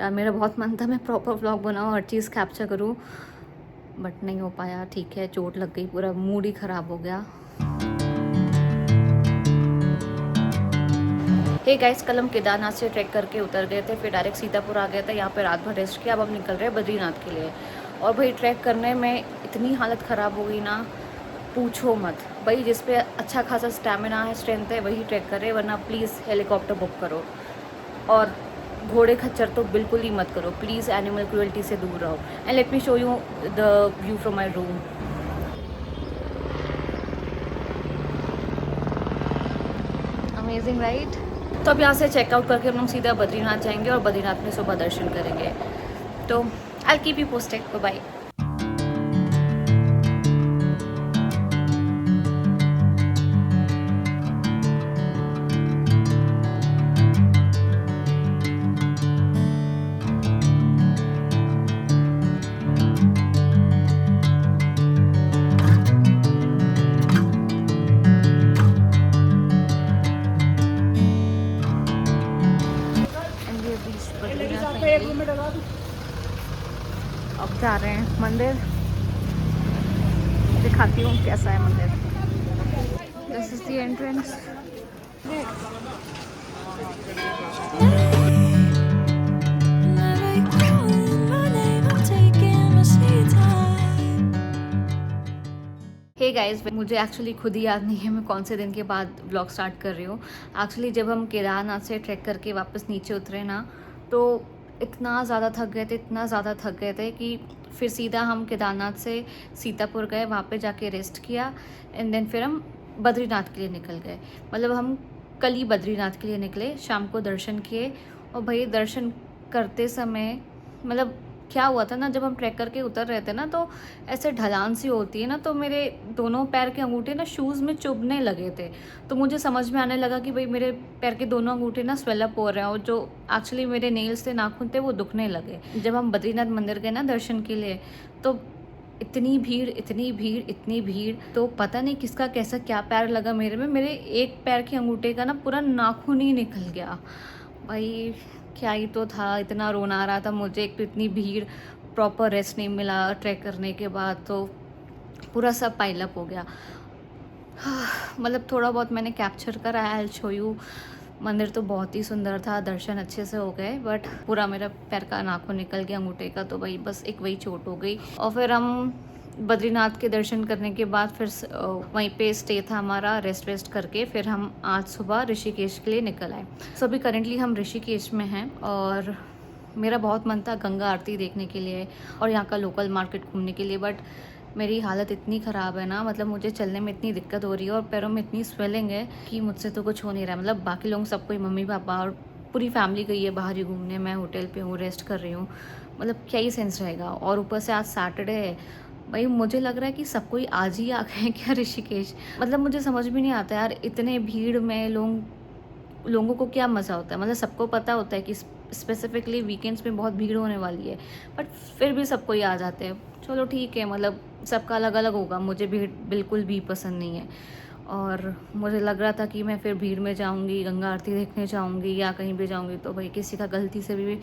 यार मेरा बहुत मन था मैं प्रॉपर व्लॉग बनाऊँ, हर चीज़ कैप्चर करूँ, बट नहीं हो पाया। ठीक है, चोट लग गई, पूरा मूड ही ख़राब हो गया। हे गाइस, कल हम केदारनाथ से ट्रैक करके उतर गए थे, फिर डायरेक्ट सीतापुर आ गए थे। यहाँ पे रात भर रेस्ट किया। अब हम निकल रहे हैं बद्रीनाथ के लिए। और भाई ट्रैक करने में इतनी हालत ख़राब हो गई ना, पूछो मत भाई। जिस पे अच्छा खासा स्टैमिना है, स्ट्रेंथ है, वही ट्रैक करे, वरना प्लीज़ हेलीकॉप्टर बुक करो। और घोड़े खच्चर तो बिल्कुल ही मत करो प्लीज़, एनिमल क्रुएल्टी से दूर रहो। And let me show you the view from my room. Amazing right. तो अब यहाँ से चेकआउट करके हम लोग सीधा बद्रीनाथ जाएंगे और बद्रीनाथ में सुबह दर्शन करेंगे। तो I keep you posted. Bye. अब जा रहे हैं मंदिर, दिखाती हूँ कैसा है मंदिर। This is the entrance. Hey guys, मुझे एक्चुअली खुद ही याद नहीं है मैं कौन से दिन के बाद व्लॉग स्टार्ट कर रही हूँ। एक्चुअली जब हम केदारनाथ से ट्रैक करके वापस नीचे उतरे ना, तो इतना ज़्यादा थक गए थे, इतना ज़्यादा थक गए थे कि फिर सीधा हम केदारनाथ से सीतापुर गए, वहाँ पे जाके रेस्ट किया। एंड देन फिर हम बद्रीनाथ के लिए निकल गए। मतलब हम कल ही बद्रीनाथ के लिए निकले, शाम को दर्शन किए। और भाई दर्शन करते समय मतलब क्या हुआ था ना, जब हम ट्रैक करके उतर रहे थे ना, तो ऐसे ढलान सी होती है ना, तो मेरे दोनों पैर के अंगूठे ना शूज़ में चुभने लगे थे। तो मुझे समझ में आने लगा कि भाई मेरे पैर के दोनों अंगूठे ना स्वेलअप हो रहे हैं, और जो एक्चुअली मेरे नेल्स थे, नाखून थे, वो दुखने लगे। जब हम बद्रीनाथ मंदिर गए ना दर्शन के लिए, तो इतनी भीड़, इतनी भीड़, इतनी भीड़, तो पता नहीं किसका कैसा क्या पैर लगा मेरे में। मेरे एक पैर के अंगूठे का ना पूरा नाखून ही निकल गया। भाई क्या ही तो था, इतना रोना आ रहा था मुझे। एक तो इतनी भीड़, प्रॉपर रेस्ट नहीं मिला ट्रैक करने के बाद, तो पूरा सब पाइलअप हो गया। मतलब थोड़ा बहुत मैंने कैप्चर करा है, आई शो यू। मंदिर तो बहुत ही सुंदर था, दर्शन अच्छे से हो गए, बट पूरा मेरा पैर का नाखून निकल गया अंगूठे का, तो भाई बस एक वही चोट हो गई। और फिर हम बद्रीनाथ के दर्शन करने के बाद फिर वहीं पे स्टे था हमारा, रेस्ट वेस्ट करके फिर हम आज सुबह ऋषिकेश के लिए निकल आए। सो अभी करेंटली हम ऋषिकेश में हैं, और मेरा बहुत मन था गंगा आरती देखने के लिए और यहाँ का लोकल मार्केट घूमने के लिए, बट मेरी हालत इतनी ख़राब है ना, मतलब मुझे चलने में इतनी दिक्कत हो रही है और पैरों में इतनी स्वेलिंग है कि मुझसे तो कुछ हो नहीं रहा है। मतलब बाकी लोग सब कोई, मम्मी पापा और पूरी फैमिली गई है बाहर ही घूमने, मैं होटल पे हूँ, रेस्ट कर रही हूँ। मतलब क्या ही सेंस रहेगा। और ऊपर से आज सैटरडे है। भाई मुझे लग रहा है कि सब कोई आज ही आ गए हैं क्या ऋषिकेश। मतलब मुझे समझ भी नहीं आता यार, इतने भीड़ में लोगों को क्या मज़ा होता है। मतलब सबको पता होता है कि स्पेसिफिकली वीकेंड्स में बहुत भीड़ होने वाली है, बट फिर भी सबको ही आ जाते हैं। चलो ठीक है, मतलब सबका अलग अलग होगा, मुझे भीड़ बिल्कुल भी पसंद नहीं है। और मुझे लग रहा था कि मैं फिर भीड़ में जाऊंगी, गंगा आरती देखने जाऊंगी या कहीं भी जाऊंगी, तो भाई किसी का गलती से भी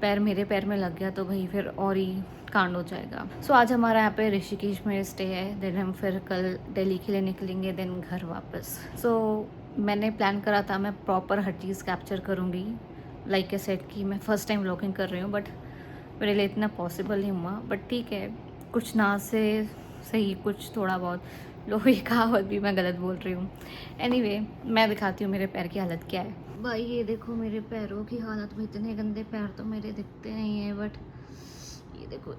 पैर मेरे पैर में लग गया तो भाई फिर और ही कांड हो जाएगा। सो आज हमारा यहाँ पे ऋषिकेश में स्टे है, देन हम फिर कल दिल्ली के लिए निकलेंगे, देन घर वापस। सो मैंने प्लान करा था मैं प्रॉपर हर चीज़ कैप्चर करूँगी, लाइक ए सेट कि मैं फ़र्स्ट टाइम व्लॉगिंग कर रही हूँ, बट मेरे लिए इतना पॉसिबल नहीं हुआ। बट ठीक है, कुछ ना से सही, कुछ थोड़ा बहुत। लोही कहावत भी मैं गलत बोल रही हूँ। एनीवे, मैं दिखाती हूँ मेरे पैर की हालत क्या है। भाई ये देखो मेरे पैरों की हालत में, इतने गंदे पैर तो मेरे दिखते नहीं हैं, बट ये देखो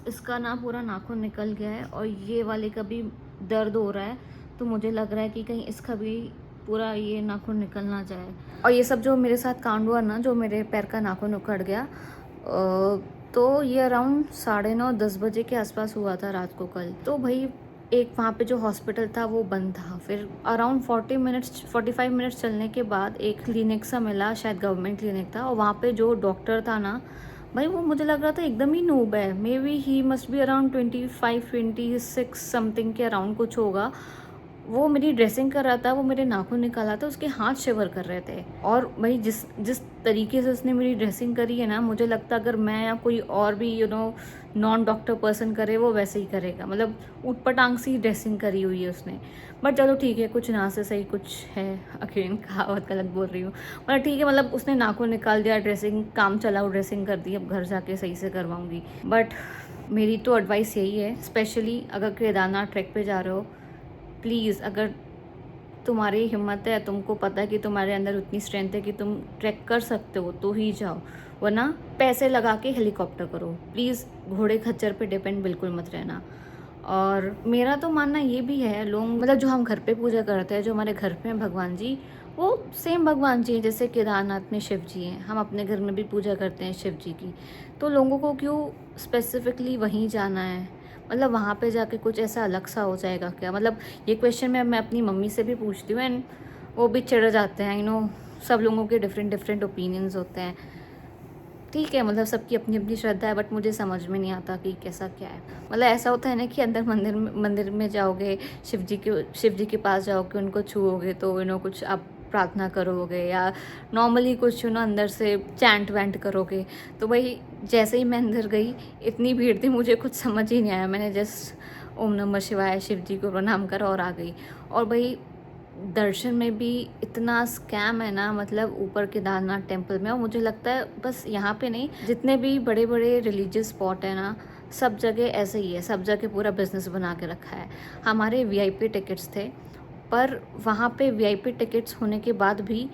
इसका ना पूरा नाखून निकल गया है, और ये वाले का भी दर्द हो रहा है। तो मुझे लग रहा है कि कहीं इसका भी पूरा ये नाखून निकल ना जाए। और ये सब जो मेरे साथ कांड हुआ ना, जो मेरे पैर का नाखून उखड़ गया, तो ये अराउंड 9:30-10 बजे के आसपास हुआ था रात को कल। तो भाई एक वहाँ पे जो हॉस्पिटल था वो बंद था। फिर अराउंड 45 मिनट्स चलने के बाद एक क्लिनिक सा मिला, शायद गवर्नमेंट क्लिनिक था, और वहाँ पे जो डॉक्टर था ना, भाई वो मुझे लग रहा था एकदम ही नूब है। May be he must be around 25-26 something के अराउंड कुछ होगा। वो मेरी ड्रेसिंग कर रहा था, वो मेरे नाखून निकाला था, उसके हाथ शिवर कर रहे थे। और भाई जिस जिस तरीके से उसने मेरी ड्रेसिंग करी है ना, मुझे लगता अगर मैं या कोई और भी नॉन डॉक्टर पर्सन करे वो वैसे ही करेगा। मतलब ऊटपटांग सी ड्रेसिंग करी हुई है उसने। बट चलो ठीक है, कुछ ना से सही कुछ है। अगेन कहावत गलत बोल रही हूँ, मतलब ठीक है, मतलब उसने नाखून निकाल दिया, ड्रेसिंग काम चलाओ, ड्रेसिंग कर दी, अब घर जाके सही से करवाऊँगी। बट मेरी तो एडवाइस यही है, स्पेशली अगर केदारनाथ ट्रैक पे जा रहे हो, प्लीज़ अगर तुम्हारी हिम्मत है, तुमको पता है कि तुम्हारे अंदर उतनी स्ट्रेंथ है कि तुम ट्रैक कर सकते हो, तो ही जाओ। वरना पैसे लगा के हेलीकॉप्टर करो। प्लीज़ घोड़े खच्चर पे डिपेंड बिल्कुल मत रहना। और मेरा तो मानना ये भी है, लोग मतलब जो हम घर पे पूजा करते हैं, जो हमारे घर पे हैं भगवान जी, वो सेम भगवान जी हैं जैसे केदारनाथ में शिव जी हैं। हम अपने घर में भी पूजा करते हैं शिव जी की। तो लोगों को क्यों स्पेसिफिकली वहीं जाना है? मतलब वहाँ पे जाके कुछ ऐसा अलग सा हो जाएगा क्या? मतलब ये क्वेश्चन मैं अपनी मम्मी से भी पूछती हूँ, एंड वो भी चिढ़ जाते हैं। सब लोगों के डिफरेंट डिफरेंट ओपिनियंस होते हैं। ठीक है, मतलब सबकी अपनी अपनी श्रद्धा है, बट मुझे समझ में नहीं आता कि कैसा क्या है। मतलब ऐसा होता है ना कि अंदर मंदिर में जाओगे, शिव जी के पास जाओगे, उनको छूओगे तो कुछ आप प्रार्थना करोगे, या नॉर्मली कुछ अंदर से चैंट वैंट करोगे। तो भाई जैसे ही मैं अंदर गई, इतनी भीड़ थी, मुझे कुछ समझ ही नहीं आया। मैंने जस्ट ओम नमः शिवाय शिव जी को प्रणाम करा और आ गई। और भाई दर्शन में भी इतना स्कैम है ना, मतलब ऊपर केदारनाथ टेम्पल में। और मुझे लगता है बस यहाँ पे नहीं, जितने भी बड़े बड़े रिलीजियस स्पॉट है ना, सब जगह ऐसे ही है। सब जगह पूरा बिजनेस बना के रखा है। हमारे वीआईपी टिकट्स थे, पर वहाँ पे वीआईपी टिकट्स होने के बाद भी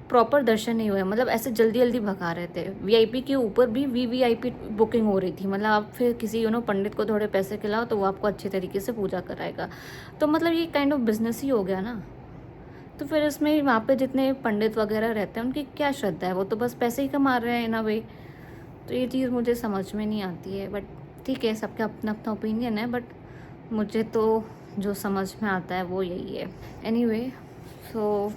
प्रॉपर दर्शन नहीं हुए। मतलब ऐसे जल्दी जल्दी भगा रहे थे। वीआईपी के ऊपर भी वीवीआईपी बुकिंग हो रही थी। मतलब आप फिर किसी पंडित को थोड़े पैसे खिलाओ तो वो आपको अच्छे तरीके से पूजा कराएगा। तो मतलब ये काइंड ऑफ बिजनेस ही हो गया ना। तो फिर इसमें वहाँ पे जितने पंडित वगैरह रहते हैं, उनकी क्या श्रद्धा है? वो तो बस पैसे ही कमा रहे हैं ना भाई। तो ये चीज़ मुझे समझ में नहीं आती है। बट ठीक है, सबका अपना अपना ओपिनियन है, बट मुझे तो जो समझ में आता है वो यही है। एनीवे, सो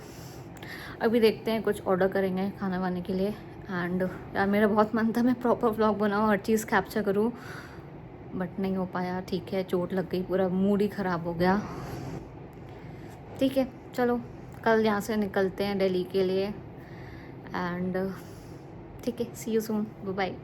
अभी देखते हैं, कुछ ऑर्डर करेंगे खाना वाने के लिए। एंड यार मेरा बहुत मन था मैं प्रॉपर व्लॉग बनाऊँ, हर चीज़ कैप्चर करूँ, बट नहीं हो पाया। ठीक है, चोट लग गई, पूरा मूड ही ख़राब हो गया। ठीक है, चलो कल यहाँ से निकलते हैं दिल्ली के लिए। एंड ठीक है, सी यू सून, बाय बाय।